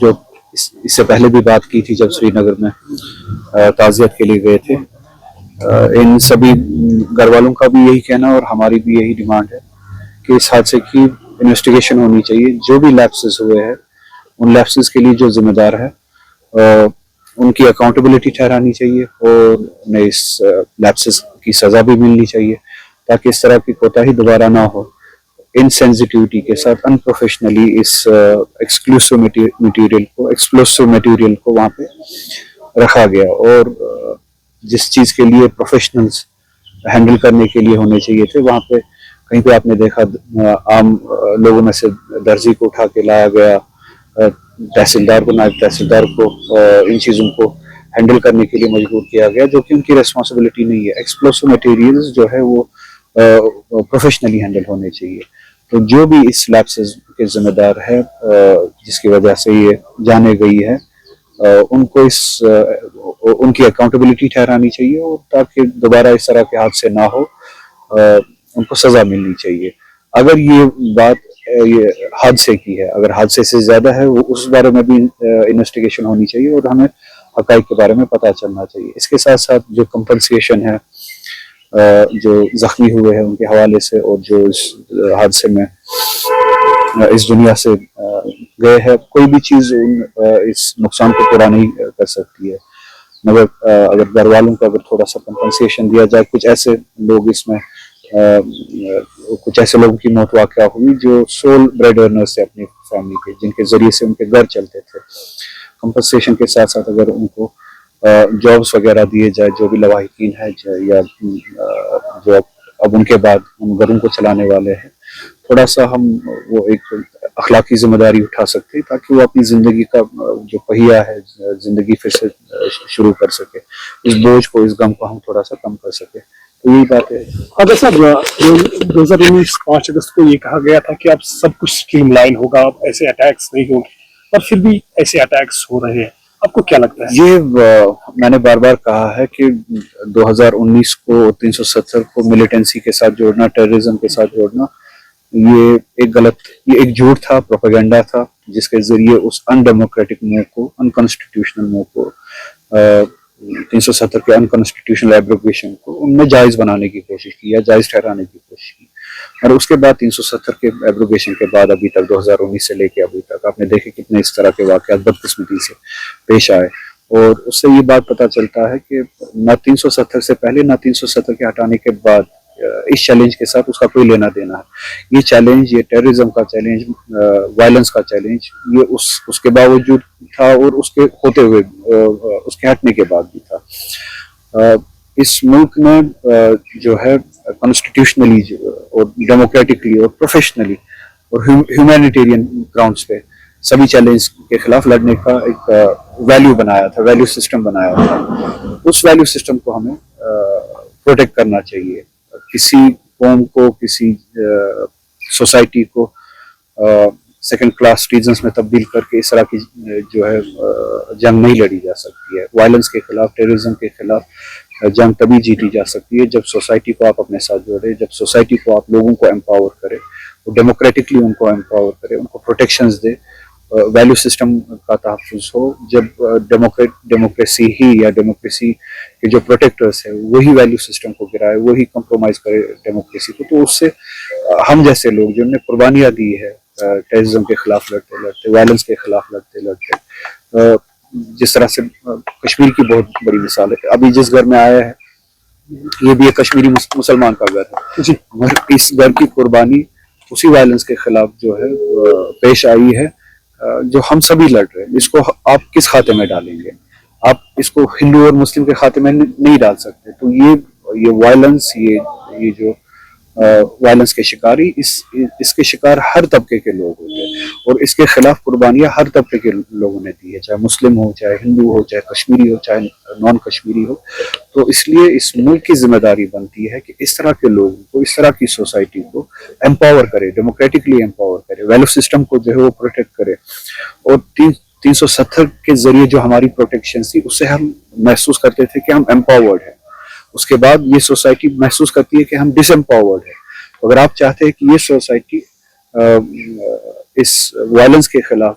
جو اس سے پہلے بھی بات کی تھی جب سری نگر میں تعزیت کے لیے گئے تھے، ان سبھی گھر والوں کا بھی یہی کہنا اور ہماری بھی یہی ڈیمانڈ ہے کہ اس حادثے کی انویسٹیگیشن ہونی چاہیے. جو بھی لیپسز ہوئے ہیں ان لیپسز کے لیے جو ذمہ دار ہے ان کی اکاؤنٹیبلٹی ٹھہرانی چاہیے اور انہیں اس لیپسز کی سزا بھی ملنی چاہیے تاکہ اس طرح کی کوتاہی دوبارہ نہ ہو. انسینسٹیوٹی کے ساتھ انپروفیشنلی اس ایکسکلوسیو مٹیریل کو وہاں پہ رکھا گیا اور جس چیز کے لیے پروفیشنلز ہینڈل کرنے کے لیے ہونے چاہیے تھے وہاں پہ کہیں پہ آپ نے دیکھا عام لوگوں میں سے درزی کو اٹھا کے لایا گیا، تحصیلدار کو، نائب تحصیلدار کو ان چیزوں کو ہینڈل کرنے کے لیے مجبور کیا گیا جو کہ ان کی ریسپانسبلٹی نہیں ہے. ایکسپلوسو مٹیریلز جو ہے وہ پروفیشنلی ہینڈل ہونے چاہیے. تو جو بھی اس لیپسز کے ذمہ دار ہے جس کی وجہ سے یہ جانے گئی ہے ان کو ان کی اکاؤنٹیبلٹی ٹھہرانی چاہیے اور تاکہ دوبارہ اس طرح کے حادثے نہ ہو ان کو سزا ملنی چاہیے. اگر یہ بات یہ حادثے کی ہے، اگر حادثے سے زیادہ ہے وہ اس بارے میں بھی انویسٹیگیشن ہونی چاہیے اور ہمیں حقائق کے بارے میں پتہ چلنا چاہیے. اس کے ساتھ ساتھ جو کمپنسیشن ہے جو زخمی ہوئے ہیں ان کے حوالے سے اور جو اس حادثے میں اس دنیا سے گئے ہیں، کوئی بھی چیز اس نقصان کو پورا نہیں کر سکتی ہے، مگر اگر گھر والوں کو اگر تھوڑا سا کمپنسیشن دیا جائے. کچھ ایسے لوگ اس میں کچھ ایسے لوگوں کی موت واقع ہوئی جو سول بریڈ ارنرز تھے اپنی فیملی کے، جن کے ذریعے سے ان کے گھر چلتے تھے. کمپنسیشن کے ساتھ ساتھ اگر ان کو جابس وغیرہ دیے جائے جو بھی لواحقین ہیں یا جو اب ان کے بعد ان گھروں کو چلانے والے ہیں، تھوڑا سا ہم وہ ایک اخلاقی ذمہ داری اٹھا سکتے تاکہ وہ اپنی زندگی کا جو پہیہ ہے زندگی پھر سے شروع کر سکے. اس بوجھ کو، اس غم کو ہم تھوڑا سا کم کر سکے. تو یہی بات ہے. اگر صاحب 2019 5 اگست کو یہ کہا گیا تھا کہ اب سب کچھ اسٹریم لائن ہوگا، اب ایسے اٹیکس نہیں ہوں گے، پر پھر بھی ایسے اٹیکس ہو رہے ہیں. آپ کو کیا لگتا ہے؟ یہ میں نے بار بار کہا ہے کہ 2019 کو 370 کو ملیٹنسی کے ساتھ جوڑنا، ٹیررزم کے ساتھ جوڑنا، یہ ایک جھوٹ تھا، پروپیگنڈا تھا جس کے ذریعے اس ان ڈیموکریٹک موو کو، ان کانسٹیٹیوشنل موو کو، 370 کے ان کانسٹیٹیوشنل ایبروگیشن کو ان میں جائز بنانے کی کوشش کی یا جائز ٹھہرانے کی کوشش کی. اور اس کے بعد 370 کے ایبروگیشن کے بعد ابھی تک 2019 سے لے کے ابھی تک آپ نے دیکھے کتنے اس طرح کے واقعات بدقسمتی سے پیش آئے. اور اس سے یہ بات پتہ چلتا ہے کہ نہ 370 سے پہلے نہ 370 کے ہٹانے کے بعد اس چیلنج کے ساتھ اس کا کوئی لینا دینا ہے. یہ چیلنج، یہ ٹیررزم کا چیلنج، وائلنس کا چیلنج، یہ اس کے باوجود تھا اور اس کے ہوتے ہوئے اس کے ہٹنے کے بعد بھی تھا. اس ملک میں جو ہے کانسٹیٹیوشنلی اور ڈیموکریٹکلی اور پروفیشنلی اور ہیومینیٹیرین گراؤنڈز پہ سبھی چیلنج کے خلاف لڑنے کا ایک ویلیو بنایا تھا، ویلیو سسٹم بنایا تھا. اس ویلیو سسٹم کو ہمیں پروٹیکٹ کرنا چاہیے. کسی قوم کو، کسی سوسائٹی کو سیکنڈ کلاس سٹیزنز میں تبدیل کر کے اس طرح کی جو ہے جنگ نہیں لڑی جا سکتی ہے. وائلنس کے خلاف، ٹیررزم کے خلاف جنگ تبھی جیتی جا سکتی ہے جب سوسائٹی کو آپ اپنے ساتھ جوڑے، جب سوسائٹی کو آپ لوگوں کو امپاور کرے، ڈیموکریٹکلی ان کو امپاور کرے، ان کو پروٹیکشنز دے، ویلیو سسٹم کا تحفظ ہو. جب ڈیموکریسی ہی یا ڈیموکریسی کے جو پروٹیکٹرز ہیں وہی ویلیو سسٹم کو گرائے، وہی کمپرومائز کرے ڈیموکریسی کو، تو اس سے ہم جیسے لوگ جنہوں نے قربانیاں دی ہے ٹیررزم کے خلاف لڑتے لڑتے، وائلنس کے خلاف لڑتے لڑتے، جس طرح سے کشمیر کی بہت بڑی مثال ہے. ابھی جس گھر میں آیا ہے یہ بھی ایک کشمیری مسلمان کا گھر ہے جی، مگر اس گھر کی قربانی اسی وائلنس کے خلاف جو ہے پیش آئی ہے جو ہم سبھی لڑ رہے ہیں. اس کو آپ کس کھاتے میں ڈالیں گے؟ آپ اس کو ہندو اور مسلم کے خاتے میں نہیں ڈال سکتے. تو یہ وائلنس، یہ جو وائلنس کے شکاری، اس کے شکار ہر طبقے کے لوگ ہوتے ہیں اور اس کے خلاف قربانیاں ہر طبقے کے لوگوں نے دی ہے، چاہے مسلم ہو، چاہے ہندو ہو، چاہے کشمیری ہو، چاہے نان کشمیری ہو. تو اس لیے اس ملک کی ذمہ داری بنتی ہے کہ اس طرح کے لوگوں کو، اس طرح کی سوسائٹی کو امپاور کرے، ڈیموکریٹکلی امپاور کرے، ویلیو سسٹم کو جو ہے وہ پروٹیکٹ کرے. اور 370 کے ذریعے جو ہماری پروٹیکشن تھی اس سے ہم محسوس کرتے تھے کہ ہم امپاورڈ ہیں. اس کے بعد یہ سوسائٹی محسوس کرتی ہے کہ ہم ڈس امپاورڈ ہیں. اگر آپ چاہتے ہیں کہ یہ سوسائٹی اس وائلنس کے خلاف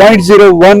0.01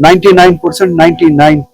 99% 99